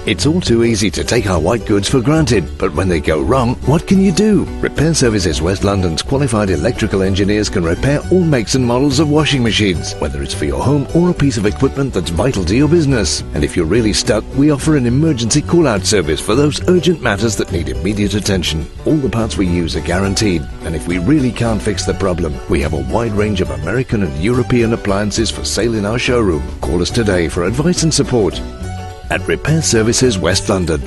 It's all too easy to take our white goods for granted, but when they go wrong, what can you do? Repair Services West London's qualified electrical engineers can repair all makes and models of washing machines, whether it's for your home or a piece of equipment that's vital to your business. And if you're really stuck, we offer an emergency call-out service for those urgent matters that need immediate attention. All the parts we use are guaranteed, and if we really can't fix the problem, we have a wide range of American and European appliances for sale in our showroom. Call us today for advice and support. At Repair Services West London.